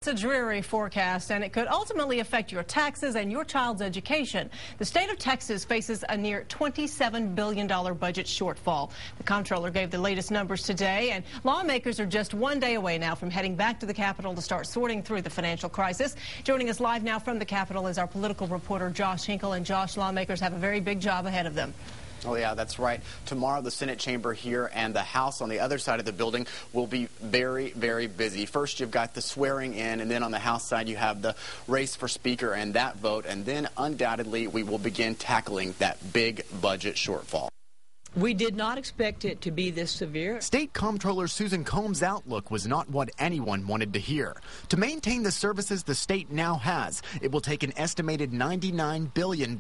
It's a dreary forecast, and it could ultimately affect your taxes and your child's education. The state of Texas faces a near $27 billion budget shortfall. The comptroller gave the latest numbers today, and lawmakers are just one day away now from heading back to the Capitol to start sorting through the financial crisis. Joining us live now from the Capitol is our political reporter, Josh Hinkle. And Josh, lawmakers have a very big job ahead of them. Oh, yeah, that's right. Tomorrow, the Senate chamber here and the House on the other side of the building will be very, very busy. First, you've got the swearing in, and then on the House side, you have the race for Speaker and that vote. And then, undoubtedly, we will begin tackling that big budget shortfall. We did not expect it to be this severe. State Comptroller Susan Combs' outlook was not what anyone wanted to hear. To maintain the services the state now has, it will take an estimated $99 billion.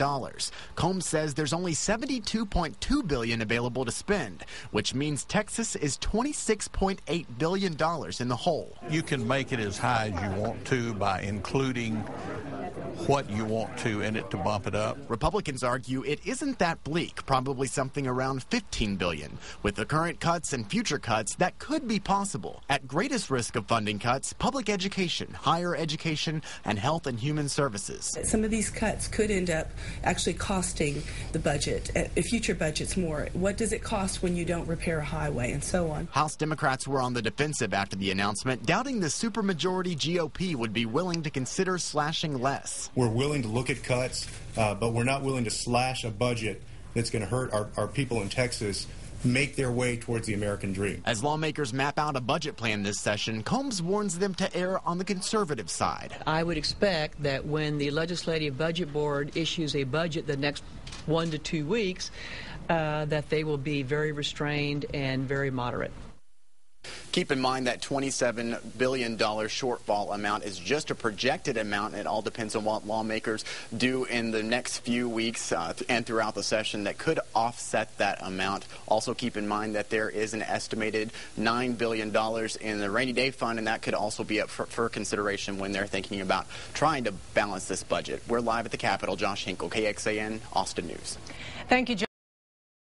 Combs says there's only $72.2 billion available to spend, which means Texas is $26.8 billion in the hole. You can make it as high as you want to by including what you want to in it to bump it up. Republicans argue it isn't that bleak, probably something around $15 billion. With the current cuts and future cuts, that could be possible. At greatest risk of funding cuts, public education, higher education, and health and human services. Some of these cuts could end up actually costing the budget, future budgets more. What does it cost when you don't repair a highway, and so on? House Democrats were on the defensive after the announcement, doubting the supermajority GOP would be willing to consider slashing less. We're willing to look at cuts, but we're not willing to slash a budget that's going to hurt our people in Texas make their way towards the American dream. As lawmakers map out a budget plan this session, Combs warns them to err on the conservative side. I would expect that when the Legislative Budget Board issues a budget the next 1 to 2 weeks, that they will be very restrained and very moderate. Keep in mind that $27 billion shortfall amount is just a projected amount. It all depends on what lawmakers do in the next few weeks and throughout the session that could offset that amount. Also keep in mind that there is an estimated $9 billion in the rainy day fund, and that could also be up for consideration when they're thinking about trying to balance this budget. We're live at the Capitol. Josh Hinkle, KXAN, Austin News. Thank you, Josh.